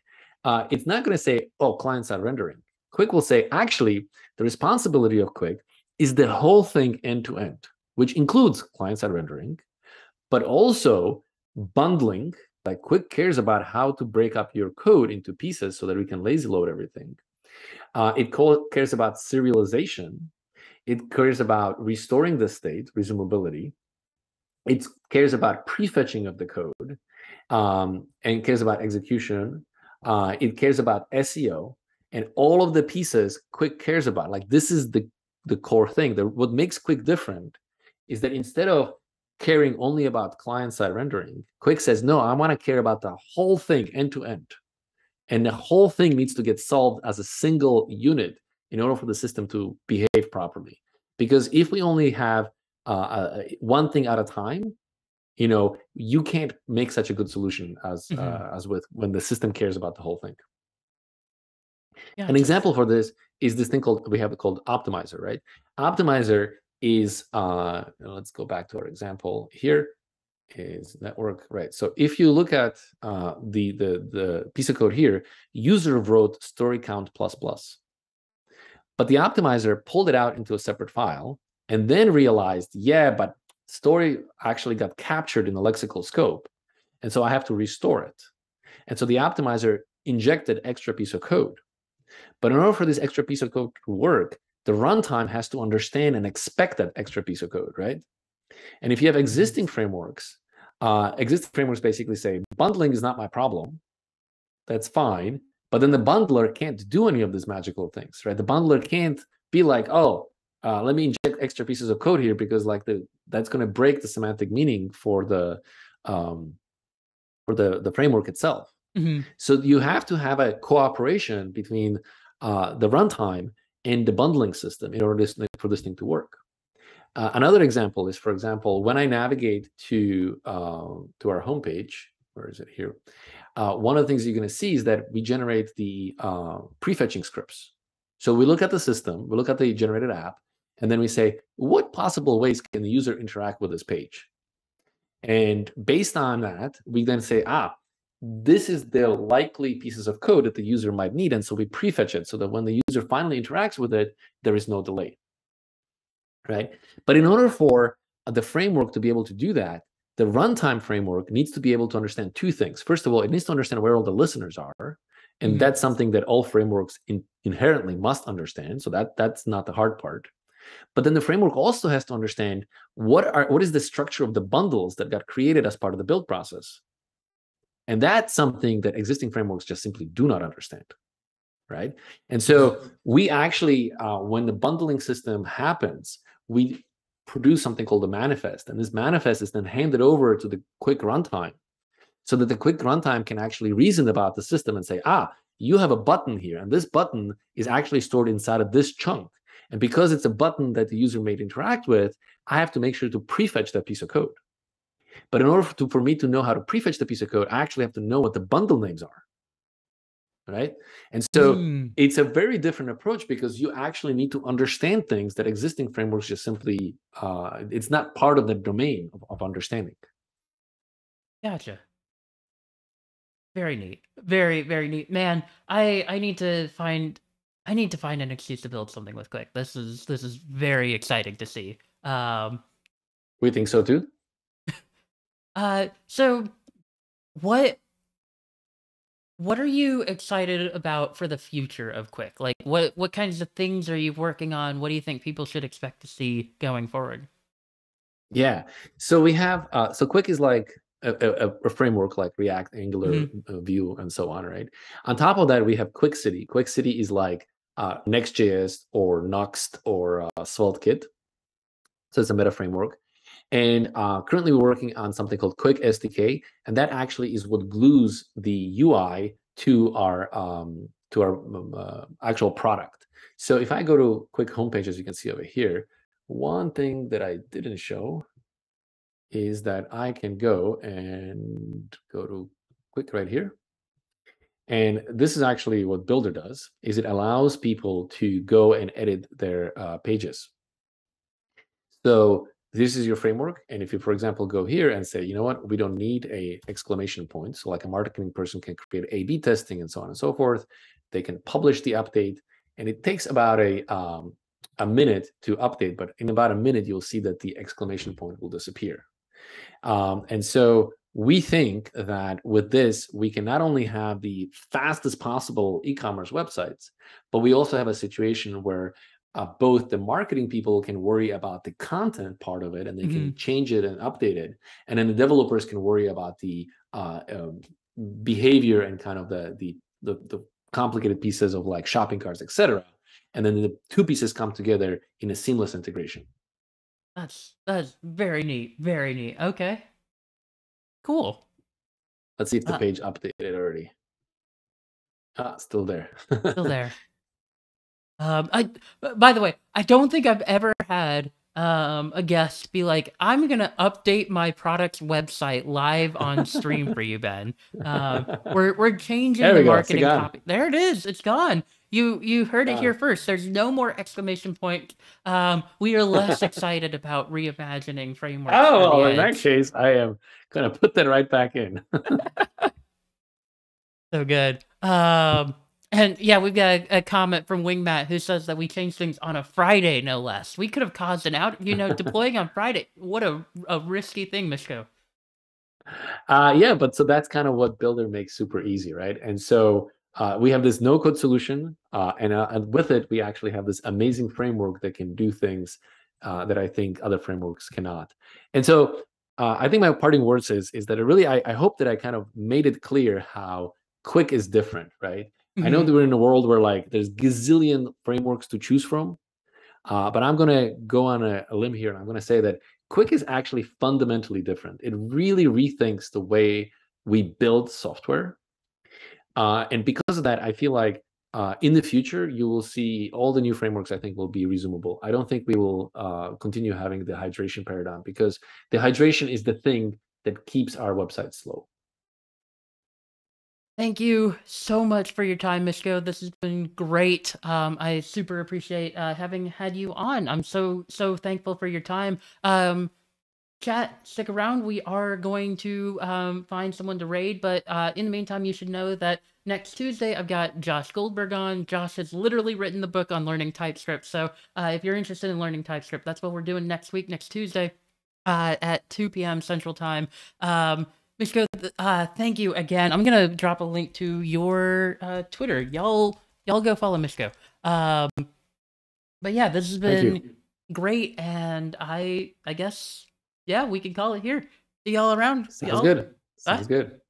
It's not going to say, oh, client-side rendering. Qwik will say, actually, the responsibility of Qwik is the whole thing end-to-end, which includes client-side rendering, but also bundling. Qwik cares about how to break up your code into pieces so that we can lazy load everything. It cares about serialization. It cares about restoring the state, resumability. It cares about prefetching of the code, and cares about execution. It cares about SEO, and all of the pieces Qwik cares about. This is the core thing. What makes Qwik different is that instead of caring only about client-side rendering, Qwik says, no, I want to care about the whole thing end to end. And the whole thing needs to get solved as a single unit in order for the system to behave properly. Because if we only have one thing at a time, you can't make such a good solution as with when the system cares about the whole thing. An example for this is this thing we have called Optimizer, right? Optimizer is, let's go back to our example here, is network, right? So if you look at the piece of code here, user wrote story count plus plus. But the optimizer pulled it out into a separate file and then realized, yeah, but story actually got captured in the lexical scope. And so I have to restore it. And so the optimizer injected extra piece of code. But in order for this extra piece of code to work, the runtime has to understand and expect that extra piece of code, right? And if you have existing frameworks basically say, bundling is not my problem. That's fine. But then the bundler can't do any of these magical things, right? The bundler can't be like, oh, let me inject extra pieces of code here because like that's going to break the semantic meaning for the framework itself. So you have to have a cooperation between the runtime and the bundling system in order for this thing to work. Another example is, for example, when I navigate to our homepage, where is it here? One of the things you're going to see is that we generate the prefetching scripts. So we look at the system, we look at the generated app, and then we say, what possible ways can the user interact with this page? And based on that, we then say, this is the likely pieces of code that the user might need. And so we prefetch it so that when the user finally interacts with it, there is no delay, right? But in order for the framework to be able to do that, the runtime framework needs to be able to understand two things. First of all, it needs to understand where all the listeners are. And that's something that all frameworks inherently must understand. So that's not the hard part. But then the framework also has to understand what is the structure of the bundles that got created as part of the build process. And that's something that existing frameworks just simply do not understand, right? And so we actually, when the bundling system happens, we produce something called a manifest. And this manifest is then handed over to the Qwik runtime so that the Qwik runtime can actually reason about the system and say, you have a button here, and this button is actually stored inside of this chunk. And because it's a button that the user may interact with, I have to make sure to prefetch that piece of code. But in order for me to know how to prefetch the piece of code, I actually have to know what the bundle names are, right? And so it's a very different approach because you actually need to understand things that existing frameworks just simply, it's not part of the domain of understanding. Gotcha. Very neat. Very, very neat. Man, I need to find an excuse to build something with Qwik. This is very exciting to see. We think so too. So what are you excited about for the future of Qwik? Like what kinds of things are you working on? What do you think people should expect to see going forward? Yeah. So we have so Qwik is like a framework like React, Angular, Vue, and so on, right? On top of that, we have Qwik City. Qwik City is like Next.js or Nuxt or SvelteKit. So it's a meta framework. And currently we're working on something called Qwik SDK, and that actually is what glues the UI to our actual product. So if I go to Qwik homepage, as you can see over here, one thing that I didn't show is that I can go to Qwik right here. And this is actually what Builder does, is it allows people to go and edit their pages. So this is your framework. And if you, for example, go here and say, you know what, we don't need a exclamation point. So like a marketing person can create A/B testing and so on and so forth. They can publish the update. And it takes about a minute to update. But in about a minute, you'll see that the exclamation point will disappear. And so we think that with this, we can not only have the fastest possible e-commerce websites, but we also have a situation where both the marketing people can worry about the content part of it and they can change it and update it. And then the developers can worry about the behavior and kind of the complicated pieces of like shopping carts, etc. And then the two pieces come together in a seamless integration. That's very neat. Very neat. Okay. Cool. Let's see if the page updated already. Still there. Still there. By the way, I don't think I've ever had a guest be like, I'm gonna update my product's website live on stream for you, Ben. We're changing the marketing copy. There it is. It's gone. You heard it here first. There's no more exclamation point. We are less excited about reimagining frameworks. Oh, well, in that case, I am gonna put that right back in. So good. And yeah, we've got a comment from Wingmat who says that we changed things on a Friday, no less. We could have caused an out, deploying on Friday. What a risky thing, Miško. Yeah, but so that's kind of what Builder makes super easy, right? And so we have this no-code solution, and with it, we actually have this amazing framework that can do things that I think other frameworks cannot. And so I think my parting words is that I hope that I kind of made it clear how Qwik is different, right? I know Mhm. that we're in a world where like there's gazillion frameworks to choose from, but I'm going to go on a limb here, and I'm going to say that Qwik is actually fundamentally different. It really rethinks the way we build software. And because of that, I feel like in the future, you will see all the new frameworks, I think, will be resumable. I don't think we will continue having the hydration paradigm, because the hydration is the thing that keeps our website slow. Thank you so much for your time, Miško. This has been great. I super appreciate having had you on. I'm so thankful for your time. Chat, stick around. We are going to find someone to raid, but in the meantime, you should know that next Tuesday I've got Josh Goldberg on. Josh has literally written the book on learning TypeScript. So if you're interested in learning TypeScript, that's what we're doing next week, next Tuesday at 2 p.m. Central Time. Miško, thank you again. I'm gonna drop a link to your Twitter. Y'all go follow Miško. Um, but yeah, this has Thank you. been great, and I guess yeah, we can call it here. See y'all around. Sounds Y'all. good. Bye. Sounds good.